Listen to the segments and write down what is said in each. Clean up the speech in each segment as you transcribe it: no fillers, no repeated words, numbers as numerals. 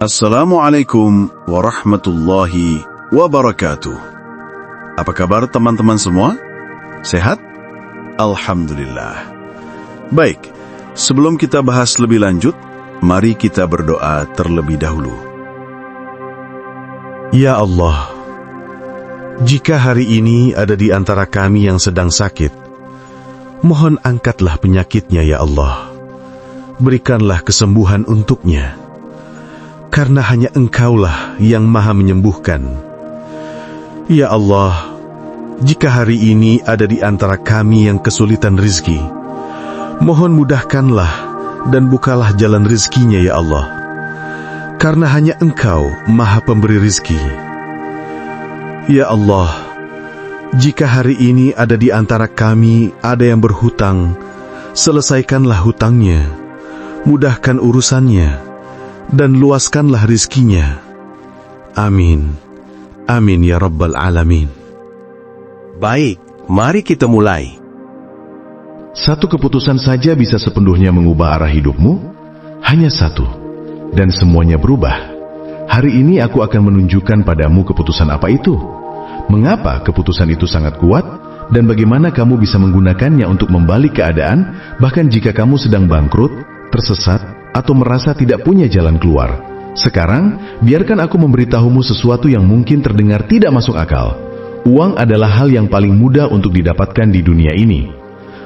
Assalamualaikum warahmatullahi wabarakatuh. Apa kabar teman-teman semua? Sehat? Alhamdulillah. Baik, sebelum kita bahas lebih lanjut, mari kita berdoa terlebih dahulu. Ya Allah, jika hari ini ada di antara kami yang sedang sakit, mohon angkatlah penyakitnya ya Allah. Berikanlah kesembuhan untuknya. Karena hanya Engkaulah yang maha menyembuhkan. Ya Allah, jika hari ini ada di antara kami yang kesulitan rizki, mohon mudahkanlah dan bukalah jalan rizkinya ya Allah. Karena hanya Engkau maha pemberi rizki. Ya Allah, jika hari ini ada di antara kami ada yang berhutang, selesaikanlah hutangnya, mudahkan urusannya, dan luaskanlah rizkinya. Amin. Amin ya Rabbal Alamin. Baik, mari kita mulai. Satu keputusan saja bisa sepenuhnya mengubah arah hidupmu. Hanya satu. Dan semuanya berubah. Hari ini aku akan menunjukkan padamu keputusan apa itu. Mengapa keputusan itu sangat kuat, dan bagaimana kamu bisa menggunakannya untuk membalik keadaan, bahkan jika kamu sedang bangkrut, tersesat, atau merasa tidak punya jalan keluar. Sekarang, biarkan aku memberitahumu sesuatu yang mungkin terdengar tidak masuk akal. Uang adalah hal yang paling mudah untuk didapatkan di dunia ini.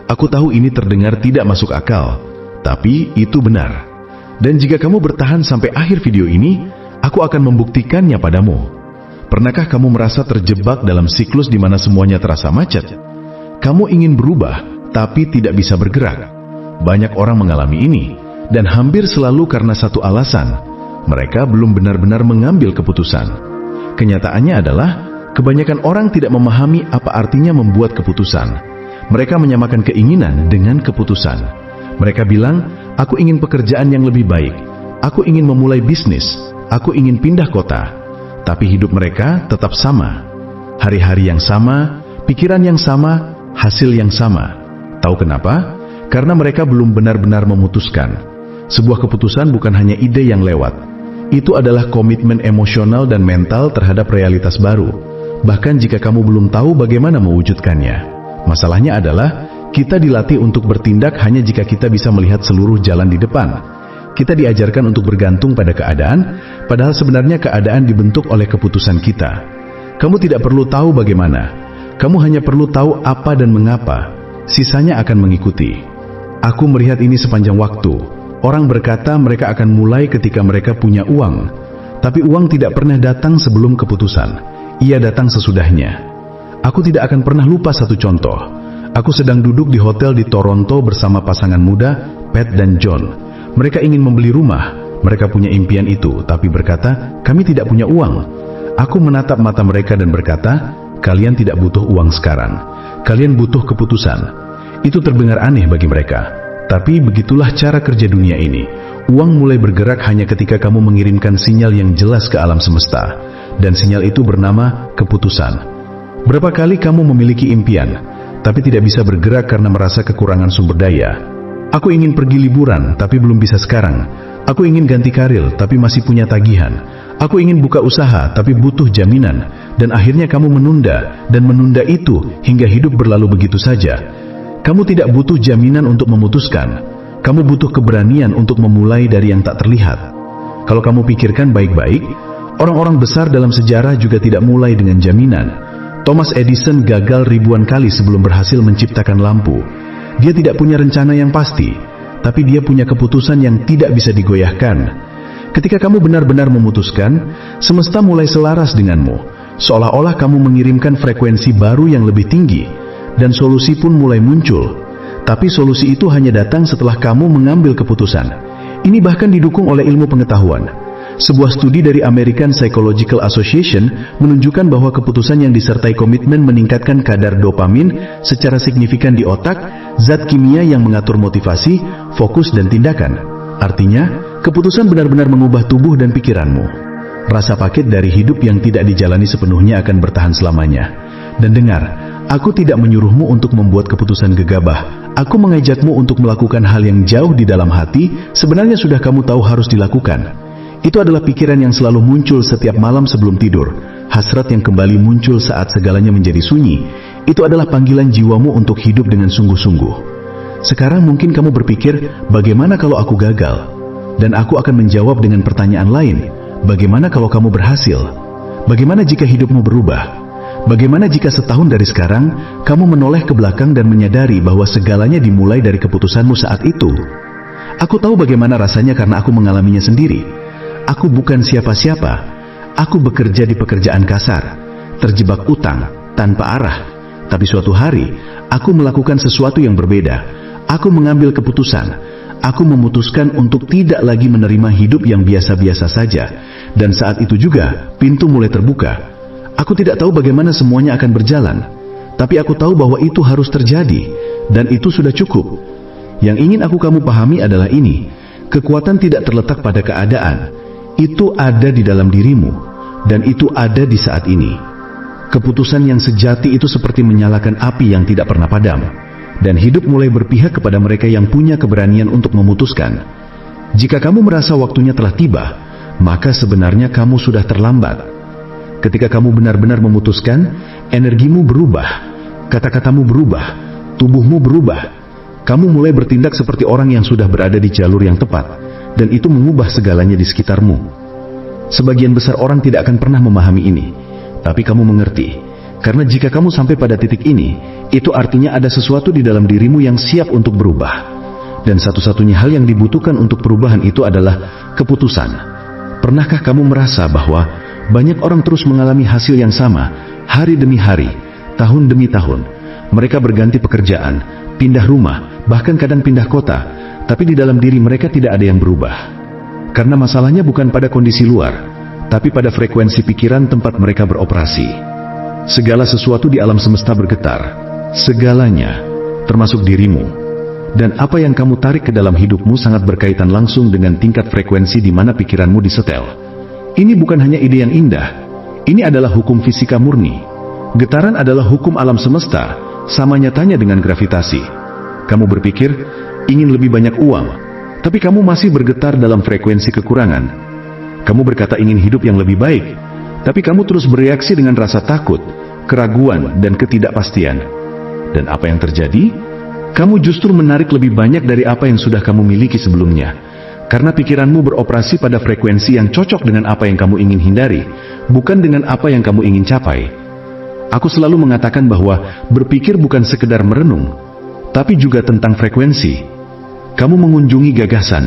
Aku tahu ini terdengar tidak masuk akal, tapi itu benar. Dan jika kamu bertahan sampai akhir video ini, aku akan membuktikannya padamu. Pernahkah kamu merasa terjebak dalam siklus di mana semuanya terasa macet? Kamu ingin berubah, tapi tidak bisa bergerak. Banyak orang mengalami ini. Dan hampir selalu karena satu alasan, mereka belum benar-benar mengambil keputusan. Kenyataannya adalah, kebanyakan orang tidak memahami apa artinya membuat keputusan. Mereka menyamakan keinginan dengan keputusan. Mereka bilang, aku ingin pekerjaan yang lebih baik, aku ingin memulai bisnis, aku ingin pindah kota. Tapi hidup mereka tetap sama. Hari-hari yang sama, pikiran yang sama, hasil yang sama. Tahu kenapa? Karena mereka belum benar-benar memutuskan. Sebuah keputusan bukan hanya ide yang lewat. Itu adalah komitmen emosional dan mental terhadap realitas baru. Bahkan jika kamu belum tahu bagaimana mewujudkannya. Masalahnya adalah, kita dilatih untuk bertindak hanya jika kita bisa melihat seluruh jalan di depan. Kita diajarkan untuk bergantung pada keadaan, padahal sebenarnya keadaan dibentuk oleh keputusan kita. Kamu tidak perlu tahu bagaimana. Kamu hanya perlu tahu apa dan mengapa. Sisanya akan mengikuti. Aku melihat ini sepanjang waktu. Orang berkata mereka akan mulai ketika mereka punya uang. Tapi uang tidak pernah datang sebelum keputusan. Ia datang sesudahnya. Aku tidak akan pernah lupa satu contoh. Aku sedang duduk di hotel di Toronto bersama pasangan muda, Pat dan John. Mereka ingin membeli rumah. Mereka punya impian itu, tapi berkata, kami tidak punya uang. Aku menatap mata mereka dan berkata, kalian tidak butuh uang sekarang. Kalian butuh keputusan. Itu terdengar aneh bagi mereka. Tapi begitulah cara kerja dunia ini. Uang mulai bergerak hanya ketika kamu mengirimkan sinyal yang jelas ke alam semesta. Dan sinyal itu bernama keputusan. Berapa kali kamu memiliki impian, tapi tidak bisa bergerak karena merasa kekurangan sumber daya? Aku ingin pergi liburan, tapi belum bisa sekarang. Aku ingin ganti karir, tapi masih punya tagihan. Aku ingin buka usaha, tapi butuh jaminan. Dan akhirnya kamu menunda, dan menunda itu hingga hidup berlalu begitu saja. Kamu tidak butuh jaminan untuk memutuskan. Kamu butuh keberanian untuk memulai dari yang tak terlihat. Kalau kamu pikirkan baik-baik, orang-orang besar dalam sejarah juga tidak mulai dengan jaminan. Thomas Edison gagal ribuan kali sebelum berhasil menciptakan lampu. Dia tidak punya rencana yang pasti, tapi dia punya keputusan yang tidak bisa digoyahkan. Ketika kamu benar-benar memutuskan, semesta mulai selaras denganmu. Seolah-olah kamu mengirimkan frekuensi baru yang lebih tinggi. Dan solusi pun mulai muncul. Tapi solusi itu hanya datang setelah kamu mengambil keputusan. Ini bahkan didukung oleh ilmu pengetahuan. Sebuah studi dari American Psychological Association menunjukkan bahwa keputusan yang disertai komitmen meningkatkan kadar dopamin secara signifikan di otak, zat kimia yang mengatur motivasi, fokus, dan tindakan. Artinya, keputusan benar-benar mengubah tubuh dan pikiranmu. Rasa pahit dari hidup yang tidak dijalani sepenuhnya akan bertahan selamanya. Dan dengar, aku tidak menyuruhmu untuk membuat keputusan gegabah. Aku mengajakmu untuk melakukan hal yang jauh di dalam hati, sebenarnya sudah kamu tahu harus dilakukan. Itu adalah pikiran yang selalu muncul setiap malam sebelum tidur, hasrat yang kembali muncul saat segalanya menjadi sunyi. Itu adalah panggilan jiwamu untuk hidup dengan sungguh-sungguh. Sekarang mungkin kamu berpikir, bagaimana kalau aku gagal? Dan aku akan menjawab dengan pertanyaan lain, bagaimana kalau kamu berhasil? Bagaimana jika hidupmu berubah? Bagaimana jika setahun dari sekarang, kamu menoleh ke belakang dan menyadari bahwa segalanya dimulai dari keputusanmu saat itu? Aku tahu bagaimana rasanya karena aku mengalaminya sendiri. Aku bukan siapa-siapa. Aku bekerja di pekerjaan kasar, terjebak utang, tanpa arah. Tapi suatu hari, aku melakukan sesuatu yang berbeda. Aku mengambil keputusan. Aku memutuskan untuk tidak lagi menerima hidup yang biasa-biasa saja. Dan saat itu juga, pintu mulai terbuka. Aku tidak tahu bagaimana semuanya akan berjalan. Tapi aku tahu bahwa itu harus terjadi. Dan itu sudah cukup. Yang ingin kamu pahami adalah ini. Kekuatan tidak terletak pada keadaan. Itu ada di dalam dirimu. Dan itu ada di saat ini. Keputusan yang sejati itu seperti menyalakan api yang tidak pernah padam. Dan hidup mulai berpihak kepada mereka yang punya keberanian untuk memutuskan. Jika kamu merasa waktunya telah tiba, maka sebenarnya kamu sudah terlambat. Ketika kamu benar-benar memutuskan, energimu berubah, kata-katamu berubah, tubuhmu berubah. Kamu mulai bertindak seperti orang yang sudah berada di jalur yang tepat, dan itu mengubah segalanya di sekitarmu. Sebagian besar orang tidak akan pernah memahami ini. Tapi kamu mengerti, karena jika kamu sampai pada titik ini, itu artinya ada sesuatu di dalam dirimu yang siap untuk berubah. Dan satu-satunya hal yang dibutuhkan untuk perubahan itu adalah keputusan. Pernahkah kamu merasa bahwa banyak orang terus mengalami hasil yang sama, hari demi hari, tahun demi tahun? Mereka berganti pekerjaan, pindah rumah, bahkan kadang pindah kota, tapi di dalam diri mereka tidak ada yang berubah. Karena masalahnya bukan pada kondisi luar, tapi pada frekuensi pikiran tempat mereka beroperasi. Segala sesuatu di alam semesta bergetar, segalanya, termasuk dirimu. Dan apa yang kamu tarik ke dalam hidupmu sangat berkaitan langsung dengan tingkat frekuensi di mana pikiranmu disetel. Ini bukan hanya ide yang indah, ini adalah hukum fisika murni. Getaran adalah hukum alam semesta, sama nyatanya dengan gravitasi. Kamu berpikir, ingin lebih banyak uang, tapi kamu masih bergetar dalam frekuensi kekurangan. Kamu berkata ingin hidup yang lebih baik, tapi kamu terus bereaksi dengan rasa takut, keraguan, dan ketidakpastian. Dan apa yang terjadi? Kamu justru menarik lebih banyak dari apa yang sudah kamu miliki sebelumnya. Karena pikiranmu beroperasi pada frekuensi yang cocok dengan apa yang kamu ingin hindari, bukan dengan apa yang kamu ingin capai. Aku selalu mengatakan bahwa berpikir bukan sekedar merenung, tapi juga tentang frekuensi. Kamu mengunjungi gagasan,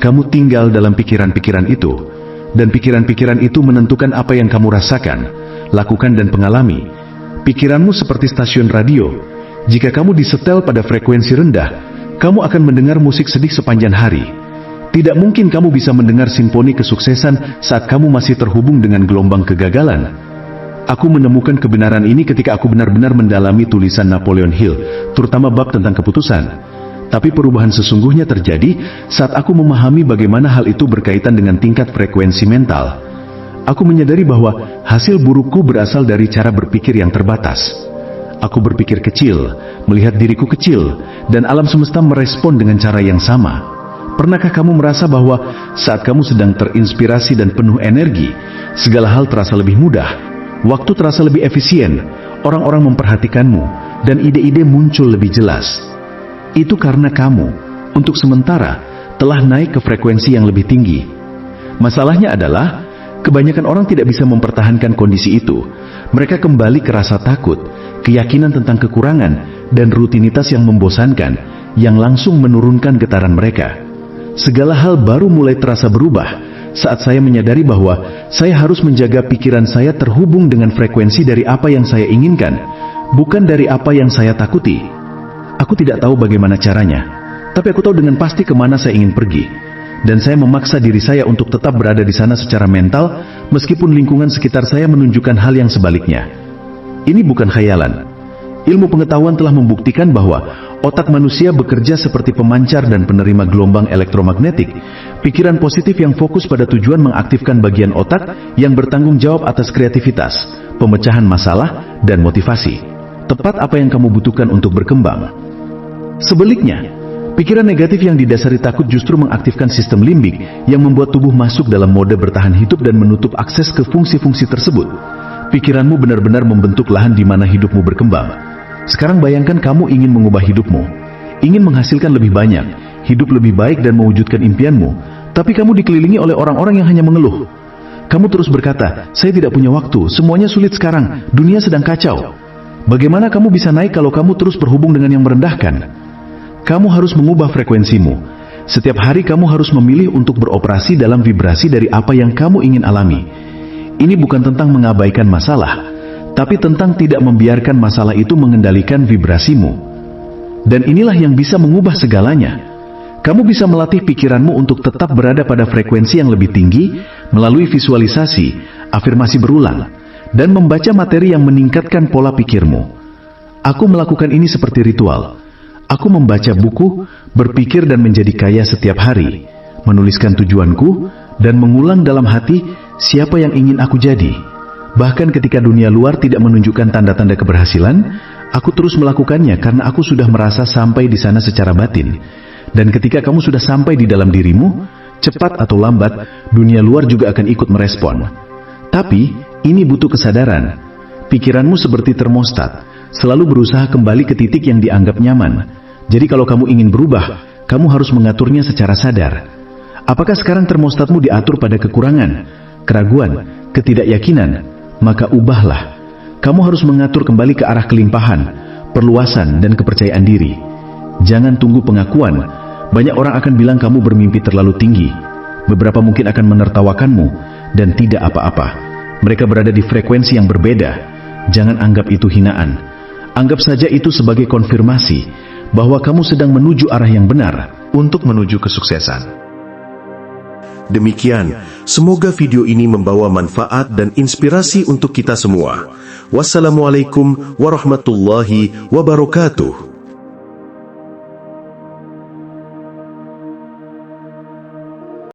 kamu tinggal dalam pikiran-pikiran itu. Dan pikiran-pikiran itu menentukan apa yang kamu rasakan, lakukan dan pengalami. Pikiranmu seperti stasiun radio. Jika kamu disetel pada frekuensi rendah, kamu akan mendengar musik sedih sepanjang hari. Tidak mungkin kamu bisa mendengar simfoni kesuksesan saat kamu masih terhubung dengan gelombang kegagalan. Aku menemukan kebenaran ini ketika aku benar-benar mendalami tulisan Napoleon Hill, terutama bab tentang keputusan. Tapi perubahan sesungguhnya terjadi saat aku memahami bagaimana hal itu berkaitan dengan tingkat frekuensi mental. Aku menyadari bahwa hasil burukku berasal dari cara berpikir yang terbatas. Aku berpikir kecil, melihat diriku kecil, dan alam semesta merespon dengan cara yang sama. Pernahkah kamu merasa bahwa saat kamu sedang terinspirasi dan penuh energi, segala hal terasa lebih mudah, waktu terasa lebih efisien, orang-orang memperhatikanmu, dan ide-ide muncul lebih jelas? Itu karena kamu, untuk sementara, telah naik ke frekuensi yang lebih tinggi. Masalahnya adalah, kebanyakan orang tidak bisa mempertahankan kondisi itu. Mereka kembali ke rasa takut, keyakinan tentang kekurangan, dan rutinitas yang membosankan, yang langsung menurunkan getaran mereka. Segala hal baru mulai terasa berubah, saat saya menyadari bahwa saya harus menjaga pikiran saya terhubung dengan frekuensi dari apa yang saya inginkan, bukan dari apa yang saya takuti. Aku tidak tahu bagaimana caranya, tapi aku tahu dengan pasti kemana saya ingin pergi. Dan saya memaksa diri saya untuk tetap berada di sana secara mental, meskipun lingkungan sekitar saya menunjukkan hal yang sebaliknya. Ini bukan khayalan. Ilmu pengetahuan telah membuktikan bahwa otak manusia bekerja seperti pemancar dan penerima gelombang elektromagnetik. Pikiran positif yang fokus pada tujuan mengaktifkan bagian otak yang bertanggung jawab atas kreativitas, pemecahan masalah, dan motivasi. Tepat apa yang kamu butuhkan untuk berkembang. Sebaliknya, Pikiran negatif yang didasari takut justru mengaktifkan sistem limbik yang membuat tubuh masuk dalam mode bertahan hidup dan menutup akses ke fungsi-fungsi tersebut. Pikiranmu benar-benar membentuk lahan di mana hidupmu berkembang. Sekarang bayangkan kamu ingin mengubah hidupmu, ingin menghasilkan lebih banyak, hidup lebih baik dan mewujudkan impianmu, tapi kamu dikelilingi oleh orang-orang yang hanya mengeluh. Kamu terus berkata, saya tidak punya waktu, semuanya sulit sekarang, dunia sedang kacau. Bagaimana kamu bisa naik kalau kamu terus berhubung dengan yang merendahkan? Kamu harus mengubah frekuensimu. Setiap hari kamu harus memilih untuk beroperasi dalam vibrasi dari apa yang kamu ingin alami. Ini bukan tentang mengabaikan masalah, tapi tentang tidak membiarkan masalah itu mengendalikan vibrasimu. Dan inilah yang bisa mengubah segalanya. Kamu bisa melatih pikiranmu untuk tetap berada pada frekuensi yang lebih tinggi melalui visualisasi, afirmasi berulang, dan membaca materi yang meningkatkan pola pikirmu. Aku melakukan ini seperti ritual. Aku membaca buku, berpikir dan menjadi kaya setiap hari, menuliskan tujuanku, dan mengulang dalam hati siapa yang ingin aku jadi. Bahkan ketika dunia luar tidak menunjukkan tanda-tanda keberhasilan, aku terus melakukannya karena aku sudah merasa sampai di sana secara batin. Dan ketika kamu sudah sampai di dalam dirimu, cepat atau lambat, dunia luar juga akan ikut merespon. Tapi, ini butuh kesadaran. Pikiranmu seperti termostat, selalu berusaha kembali ke titik yang dianggap nyaman. Jadi kalau kamu ingin berubah, kamu harus mengaturnya secara sadar. Apakah sekarang termostatmu diatur pada kekurangan, keraguan, ketidakyakinan? Maka ubahlah. Kamu harus mengatur kembali ke arah kelimpahan, perluasan, dan kepercayaan diri. Jangan tunggu pengakuan. Banyak orang akan bilang kamu bermimpi terlalu tinggi. Beberapa mungkin akan menertawakanmu, dan tidak apa-apa. Mereka berada di frekuensi yang berbeda. Jangan anggap itu hinaan. Anggap saja itu sebagai konfirmasi bahwa kamu sedang menuju arah yang benar untuk menuju kesuksesan. Demikian, semoga video ini membawa manfaat dan inspirasi untuk kita semua. Wassalamualaikum warahmatullahi wabarakatuh.